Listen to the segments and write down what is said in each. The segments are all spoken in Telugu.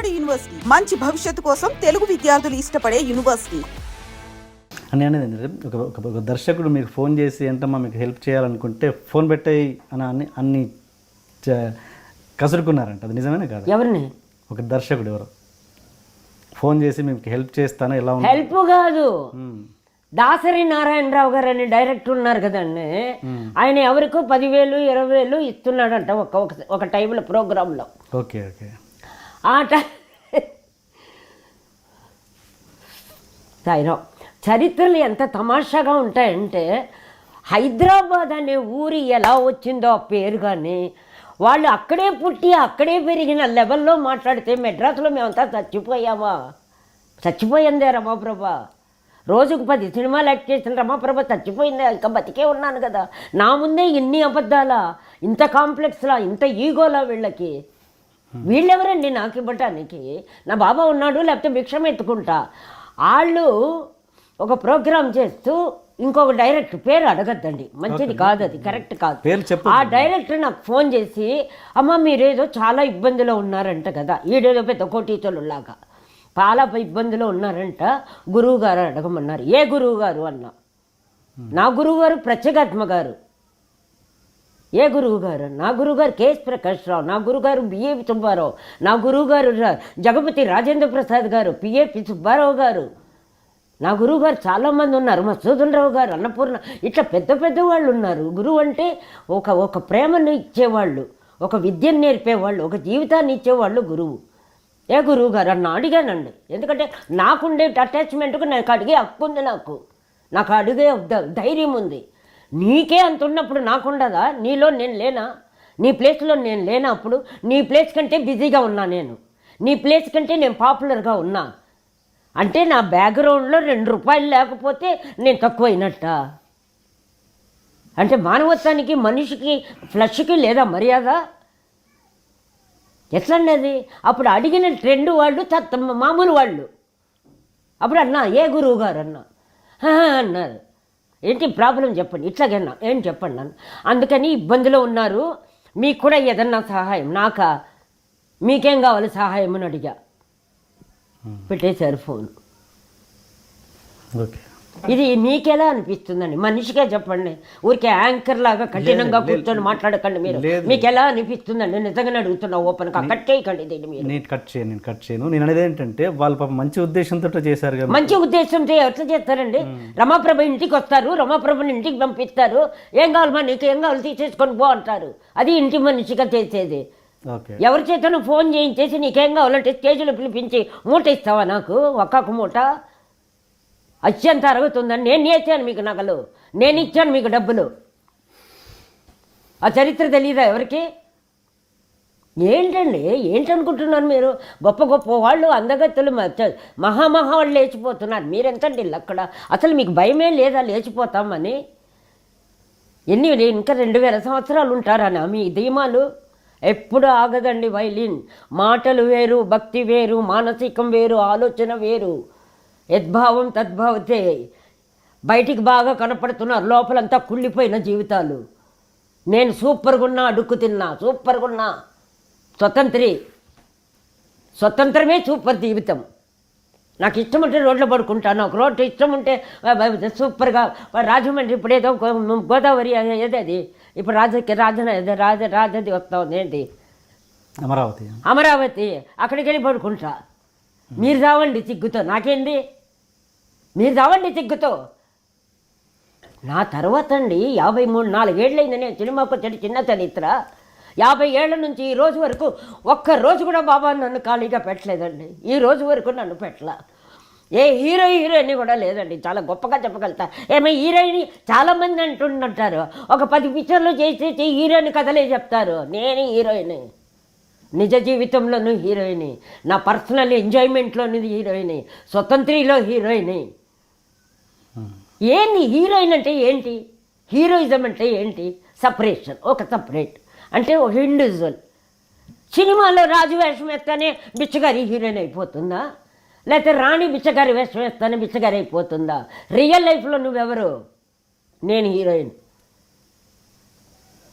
నాడు యూనివర్సిటీ మంచి భవిష్యత్తు కోసం తెలుగు విద్యార్థులు ఇష్టపడే యూనివర్సిటీ. అని అనేది ఒక దర్శకుడు మీకు ఫోన్ చేసి ఏంటమ్మా మీకు హెల్ప్ చేయాలనుకుంటే ఫోన్ పెట్టాయి అని అన్ని కసురుకున్నారంట, అది నిజమేనా కాదు? ఎవరిని? ఒక దర్శకుడు ఎవరు ఫోన్ చేసి మీకు హెల్ప్ చేస్తాను ఎలా హెల్ప్ కాదు, దాసరి నారాయణరావు గారు అని డైరెక్టర్ ఉన్నారు కదండి, ఆయన ఎవరికో 10,000 20,000 ఇస్తున్నాడంట ఒక టైంలో ప్రోగ్రాంలో. Okay okay. ఆ సాయిరావు చరిత్రలు ఎంత తమాషాగా ఉంటాయంటే, హైదరాబాద్ అనే ఊరి ఎలా వచ్చిందో ఆ పేరు కానీ వాళ్ళు అక్కడే పుట్టి అక్కడే పెరిగిన లెవెల్లో మాట్లాడితే మెడ్రాస్లో మేమంతా చచ్చిపోయిందే రమాప్రభ. రోజుకు 10 సినిమాలు యాక్ట్ చేసిన రమాప్రభ చచ్చిపోయిందే, ఇంకా బతికే ఉన్నాను కదా. నా ముందే ఇన్ని అబద్ధాలా, ఇంత కాంప్లెక్స్లా, ఇంత ఈగోలా వీళ్ళకి. వీళ్ళెవరండి నాకు ఇవ్వటానికి? నా బాబా ఉన్నాడు, లేకపోతే భిక్షం ఎత్తుకుంటా. వాళ్ళు ఒక ప్రోగ్రాం చేస్తూ ఇంకొక డైరెక్టర్ పేరు అడగద్దండి, మంచిది కాదు, అది కరెక్ట్ కాదు. ఆ డైరెక్టర్ నాకు ఫోన్ చేసి, అమ్మ మీరేదో చాలా ఇబ్బందిలో ఉన్నారంట కదా, ఈడేదో పెద్ద కోటీతలులాగా చాలా ఇబ్బందిలో ఉన్నారంట, గురువు గారు అడగమన్నారు. ఏ గురువు గారు అన్నా? నా గురువు గారు ప్రత్యేగాత్మ గారు. ఏ గురువు గారు? నా గురువుగారు కేఎస్ ప్రకాష్ రావు, నా గురుగారు బిఏపి సుబ్బారావు, నా గురువుగారు జగపతి రాజేంద్ర ప్రసాద్ గారు, పిఏపి సుబ్బారావు గారు. నా గురువు గారు చాలామంది ఉన్నారు, మసూదన్ రావు గారు, అన్నపూర్ణ, ఇట్లా పెద్ద పెద్ద వాళ్ళు ఉన్నారు. గురువు అంటే ఒక ప్రేమను ఇచ్చేవాళ్ళు, ఒక విద్యను నేర్పేవాళ్ళు, ఒక జీవితాన్ని ఇచ్చేవాళ్ళు గురువు. ఏ గురువు గారు అన్న అడిగానండి. ఎందుకంటే నాకుండే అటాచ్మెంట్కు నాకు అడిగే హక్కు ఉంది, నాకు అడిగే ధైర్యం ఉంది. నీకే అంత ఉన్నప్పుడు నాకుండదా? నీలో నేను లేనా? నీ ప్లేస్లో నేను లేనా? అప్పుడు నీ ప్లేస్ కంటే బిజీగా ఉన్నా నేను, నీ ప్లేస్ కంటే నేను పాపులర్గా ఉన్నా అంటే నా బ్యాక్గ్రౌండ్లో 2 రూపాయలు లేకపోతే నేను తక్కువైనట్ట? అంటే మానవత్వానికి, మనిషికి, ఫ్లష్కి లేదా మర్యాద? ఎట్లండి అది? అప్పుడు అడిగిన ట్రెండ్ వాళ్ళు మామూలు వాళ్ళు. అప్పుడు అన్నా ఏ గురువు గారు అన్నా అన్నారు. ఏంటి ప్రాబ్లం చెప్పండి, ఇట్లాగన్నా ఏం చెప్పండి నన్ను. అందుకని ఇబ్బందిలో ఉన్నారు, మీకు కూడా ఏదన్నా సహాయం, నాకా మీకేం కావాలి సహాయం అని అడిగా. పెట్టేశారు ఫోన్. ఓకే. ఇది మీకెలా అనిపిస్తుందండి? మనిషిగా చెప్పండి, ఊరికే యాంకర్ లాగా కఠినంగా కూర్చొని మాట్లాడకండి మీరు. మీకు ఎలా అనిపిస్తుందండి? నిజంగానే అడుగుతున్నా, ఓపెన్గా కట్ చేయకండి దీన్ని మీరు. నేను కట్ చేయను. నేను అనేది ఏంటంటే వాళ్ళు పాపం మంచి ఉద్దేశంతో చేశారు కదా. మంచి ఉద్దేశంతో ఎట్లా చేస్తారండి? రమాప్రభ ఇంటికి వస్తారు, రమాప్రభని ఇంటికి పంపిస్తారు, ఏం కావాలమ్మా నీకు, ఏం కావాలి తీసేసుకొని పో అంటారు. అది ఇంటి మనిషిగా చేసేది. ఎవరి చేతను ఫోన్ చేయించేసి నీకేం కావాలంటే స్టేజ్లో పిలిపించి మూట ఇస్తావా నాకు? ఒక్కొక్క మూట అత్యంత అరుగుతుందని నేను ఇచ్చాను మీకు నగలు, నేను ఇచ్చాను మీకు డబ్బులు. ఆ చరిత్ర తెలీదా ఎవరికి? ఏంటండి ఏంటనుకుంటున్నారు మీరు? గొప్ప గొప్ప వాళ్ళు, అందగత్తులు, మహామహా వాళ్ళు లేచిపోతున్నారు. మీరెంతండి అక్కడ? అసలు మీకు భయమే లేదా లేచిపోతామని? ఇంకా 2000 సంవత్సరాలు ఉంటారనా మీ ధీమాలు? ఎప్పుడు ఆగదండి వైలిన్. మాటలు వేరు, భక్తి వేరు, మానసికం వేరు, ఆలోచన వేరు. యద్భావం తద్భావతే. బయటికి బాగా కనపడుతున్నారు, లోపలంతా కుళ్ళిపోయిన జీవితాలు. నేను సూపర్గా ఉన్నా, అడుక్కు తిన్నా, సూపర్గా ఉన్నా, స్వతంత్రమే సూపర్ జీవితం. నాకు ఇష్టం ఉంటే రోడ్లో పడుకుంటాను, నాకు రోడ్డు ఇష్టం ఉంటే సూపర్గా. రాజమండ్రి ఇప్పుడు ఏదో గోదావరి ఏదేది ఇప్పుడు రాజది వస్తా ఉంది, ఏంటి అమరావతి, అక్కడికి వెళ్ళి పడుకుంటా. మీరు రావండి సిగ్గుతో, నాకేంది? మీరు రావండి సిగ్గుతో. నా తర్వాత అండి 53-54 ఏళ్ళైంది నేను సినిమాకు వచ్చి, చిన్న చరిత్ర. 50 ఏళ్ల నుంచి ఈ రోజు వరకు ఒక్కరోజు కూడా బాబా నన్ను ఖాళీగా పెట్టలేదండి. ఈ రోజు వరకు నన్ను పెట్టలా. ఏ హీరోయిన్ కూడా లేదండి. చాలా గొప్పగా చెప్పగలుగుతా. ఏమో హీరోయిన్ చాలామంది అంటుంటారు, ఒక 10 పిక్చర్లు చేసేసి హీరోయిన్ కథలే చెప్తారు. నేను హీరోయిన్, నిజ జీవితంలోనూ హీరోయిన్, నా పర్సనల్ ఎంజాయ్మెంట్లోని హీరోయిన్, స్వతంత్రిలో హీరోయిన్. ఏంటి హీరోయిన్ అంటే ఏంటి? హీరోయిజం అంటే ఏంటి? సపరేషన్, ఒక సపరేట్ అంటే ఒక ఇండివిజువల్. సినిమాలో రాజు వేషం వేస్తానే బిచ్చగారి హీరోయిన్ అయిపోతుందా? లేకపోతే రాణి బిచ్చగారి వేషం వేస్తానే బిచ్చగారి అయిపోతుందా? రియల్ లైఫ్లో నువ్వెవరు? నేను హీరోయిన్.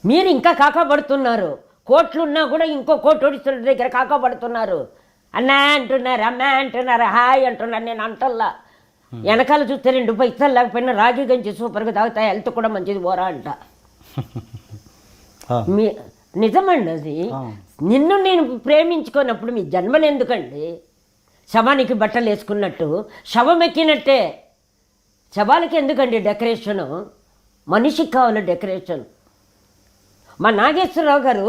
మీరు ఇంకా కాకాపడుతున్నారు. కోట్లున్నా కూడా ఇంకో కోటోడిస్తుల దగ్గర కాకాపడుతున్నారు. అన్నా అంటున్నారు, అమ్మ అంటున్నారు, హాయ్ అంటున్నారు. నేను అంటల్లా. వెనకాల చూస్తే 2 పైసలు లేకపోయినా రాగి గంజి సూపర్గా తాగుతాయి, హెల్త్ కూడా మంచిది పోరా అంట. మీ నిజమండి అది. నిన్ను నేను ప్రేమించుకున్నప్పుడు మీ జన్మలు ఎందుకండి? శవానికి బట్టలు వేసుకున్నట్టు శవం ఎక్కినట్టే. శవాలకి ఎందుకండి డెకరేషను? మనిషికి కావాలి డెకరేషన్. మా నాగేశ్వరరావు గారు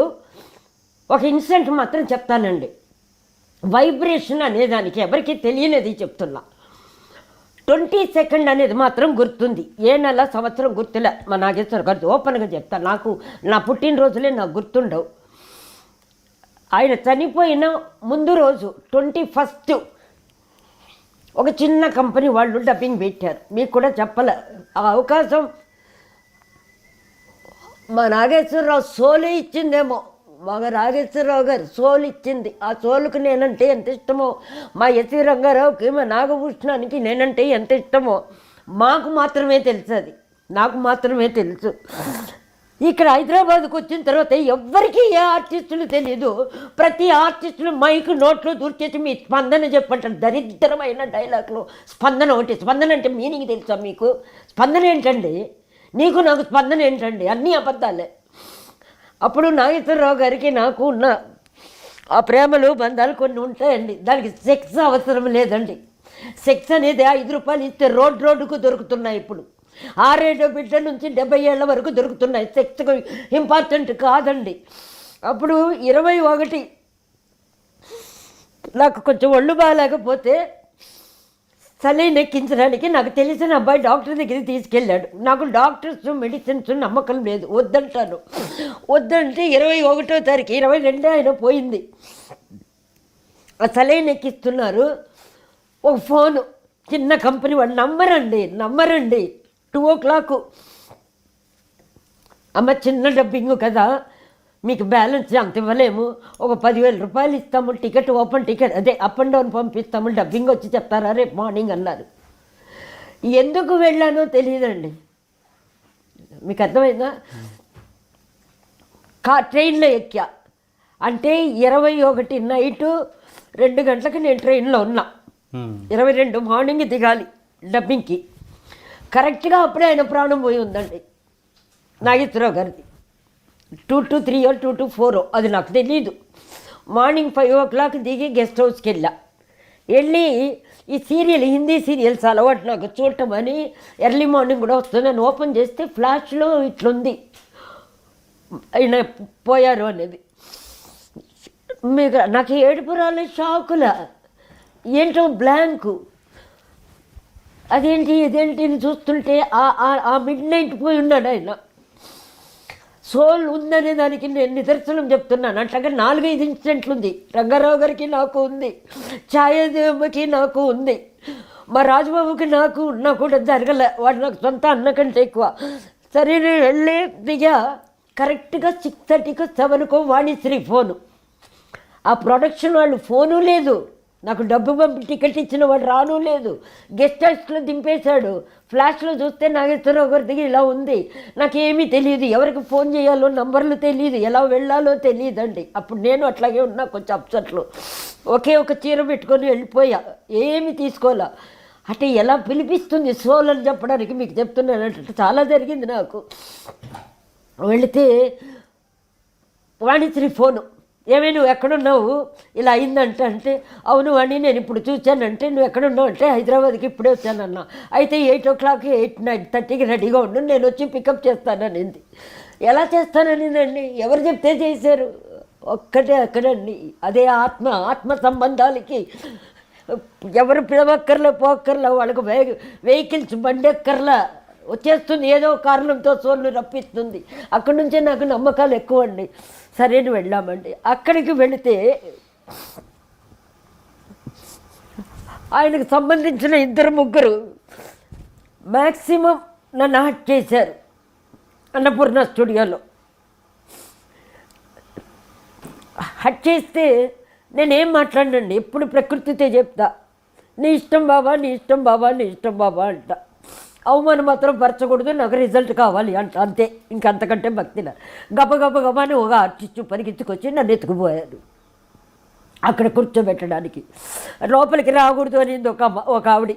ఒక ఇన్సిడెంట్ మాత్రం చెప్తానండి. వైబ్రేషన్ అనేదానికి ఎవరికి తెలియనిది చెప్తున్నా. 22 అనేది మాత్రం గుర్తుంది. ఏ నెల సంవత్సరం గుర్తులే. మా నాగేశ్వర గారు ఓపెన్గా చెప్తాను. నాకు నా పుట్టినరోజులే నాకు గుర్తుండవు. ఆయన చనిపోయిన ముందు రోజు 21 ఒక చిన్న కంపెనీ వాళ్ళు డబ్బింగ్ పెట్టారు. మీకు కూడా చెప్పలే ఆ అవకాశం. మా నాగేశ్వరరావు సోలు ఇచ్చిందేమో. మా నాగేశ్వరరావు గారు సోలు ఇచ్చింది. ఆ సోలుకు నేనంటే ఎంత ఇష్టమో, మా ఎస్వి రంగారావుకి, మా నాగభూషణానికి నేనంటే ఎంత ఇష్టమో మాకు మాత్రమే తెలుసు. అది నాకు మాత్రమే తెలుసు. ఇక్కడ హైదరాబాద్కు వచ్చిన తర్వాత ఎవ్వరికీ ఏ ఆర్టిస్టులు తెలియదు. ప్రతి ఆర్టిస్టులు మైక్ నోట్లో దూర్చేసి మీ స్పందన చెప్పంటారు. దరిద్రమైన డైలాగ్లు. స్పందన ఒకటి. స్పందన అంటే మీనింగ్ తెలుసా మీకు? స్పందన ఏంటండి? నీకు నాకు స్పందన ఏంటండి? అన్నీ అబద్ధాలే. అప్పుడు నాగేశ్వరరావు గారికి నాకు ఉన్న ఆ ప్రేమలు బంధాలు కొన్ని ఉంటాయండి. దానికి సెక్స్ అవసరం లేదండి. సెక్స్ అనేది 5 రూపాయలు ఇస్తే రోడ్డుకు దొరుకుతున్నాయి. ఇప్పుడు 6-7 బిడ్డ నుంచి 70 ఏళ్ళ వరకు దొరుకుతున్నాయి. సెక్స్ ఇంపార్టెంట్ కాదండి. అప్పుడు 21 నాకు కొంచెం ఒళ్ళు బాగాలేకపోతే సలైన్ ఎక్కించడానికి నాకు తెలిసిన అబ్బాయి డాక్టర్ దగ్గరికి తీసుకెళ్ళాడు. నాకు డాక్టర్స్ మెడిసిన్స్ నమ్మకం లేదు, వద్దంటాను. వద్దంటే 21వ తారీఖు 22 ఆయన పోయింది. ఆ సలైన్ ఎక్కిస్తున్నారు. ఒక ఫోను, చిన్న కంపెనీ వాళ్ళు. నమ్మరండి 2 o'clock. అమ్మ చిన్న డబ్బింగ్ కదా, మీకు బ్యాలెన్స్ అంత ఇవ్వలేము, ఒక 10,000 రూపాయలు ఇస్తాము, టికెట్ ఓపెన్ టికెట్ అదే అప్ అండ్ డౌన్ పంపిస్తాము, డబ్బింగ్ వచ్చి చెప్తారా రేపు మార్నింగ్ అన్నారు. ఎందుకు వెళ్ళానో తెలియదండి. మీకు అర్థమైందా? ట్రైన్లో ఎక్కా అంటే 21 నైటు 2 గంటలకు నేను ట్రైన్లో ఉన్నా. 22 మార్నింగ్ దిగాలి డబ్బింగ్కి. కరెక్ట్గా అప్పుడే ఆయన ప్రాణం పోయి ఉందండి నాగేశ్వరరావు గారిది. 2 to 3 or 2 to 4 అది నాకు తెలీదు. మార్నింగ్ 5 o'clock దిగి గెస్ట్ హౌస్కి వెళ్ళి ఈ సీరియల్, హిందీ సీరియల్స్ అలవాటు నాకు చూడటం అని. ఎర్లీ మార్నింగ్ కూడా వస్తుంది. నేను ఓపెన్ చేస్తే ఫ్లాష్లో ఇట్లుంది ఆయన పోయారు అనేది. మీకు నాకు ఏడుపు రాలే, షాకుల ఏంటో బ్లాంకు. అదేంటి ఇదేంటి చూస్తుంటే ఆ మిడ్ నైట్ పోయి ఉన్నాడు ఆయన. సోల్ ఉందనే దానికి నేను నిదర్శనం చెప్తున్నాను. అట్లాగే 4-5 ఇన్సిడెంట్లు ఉంది. రంగారావు గారికి నాకు ఉంది, ఛాయాదేవమ్మకి నాకు ఉంది, మా రాజబాబుకి నాకు ఉన్నా కూడా జరగలే. వాడు నాకు సొంత అన్న కంటే ఎక్కువ. సరే నేను వెళ్ళి దిగా. కరెక్ట్గా 6:30కో 7కో వాణిశ్రీ ఫోను. ఆ ప్రొడక్షన్ వాళ్ళు ఫోను లేదు, నాకు డబ్బు పంపి టికెట్ ఇచ్చిన వాడు రాను లేదు. గెస్ట్ హౌస్లో దింపేశాడు. ఫ్లాష్లో చూస్తే నాగేశ్వరరావు గారి దగ్గర ఇలా ఉంది. నాకేమీ తెలియదు, ఎవరికి ఫోన్ చేయాలో నంబర్లు తెలియదు, ఎలా వెళ్ళాలో తెలియదండి. అప్పుడు నేను అట్లాగే ఉన్నా, కొంచెం అప్సెట్లో. ఒకే ఒక చీర పెట్టుకొని వెళ్ళిపోయా, ఏమి తీసుకోలే. అంటే ఎలా పిలిపిస్తుంది సోల్ అని చెప్పడానికి మీకు చెప్తున్నాను. అంటే చాలా జరిగింది నాకు. వెళితే వాణిశ్రీ ఫోను, ఏమే నువ్వు ఎక్కడున్నావు, ఇలా అయిందంట. అంటే అవును అని నేను ఇప్పుడు చూశానంటే. నువ్వు ఎక్కడున్నావు అంటే హైదరాబాద్కి ఇప్పుడే వచ్చానన్నా. అయితే 8 o'clock 8:30కి రెడీగా ఉండు, నేను వచ్చి పికప్ చేస్తాననింది. ఎలా చేస్తాననిందండి? ఎవరు చెప్తే చేశారు? ఒక్కటే అక్కడండి. అదే ఆత్మ సంబంధాలకి ఎవరు పిలవక్కర్లా, పోక్కర్లా, వాళ్ళకు వెహికల్స్ బండి ఎక్కర్లా, వచ్చేస్తుంది. ఏదో కారణంతో సోళ్ళు రప్పిస్తుంది. అక్కడి నుంచే నాకు నమ్మకాలు ఎక్కువ అండి. సరేని వెళ్ళామండి. అక్కడికి వెళితే ఆయనకు సంబంధించిన 2-3 మ్యాక్సిమం నన్ను హట్ చేశారు అన్నపూర్ణ స్టూడియోలో. హట్ చేస్తే నేనేం మాట్లాడినండి, ఎప్పుడు ప్రకృతితో చెప్తా, నీ ఇష్టం బాబా, నీ ఇష్టం బాబా, నీ ఇష్టం బాబా అంట. అవమానం మాత్రం పరచకూడదు, నాకు రిజల్ట్ కావాలి అంట, అంతే. ఇంకంతకంటే భక్తిన గబని ఒక ఆర్టిస్టు పరిగెత్తుకొచ్చి నన్ను ఎత్తుకుపోయారు. అక్కడ కూర్చోబెట్టడానికి. లోపలికి రాకూడదు అనేది ఒక ఆవిడ.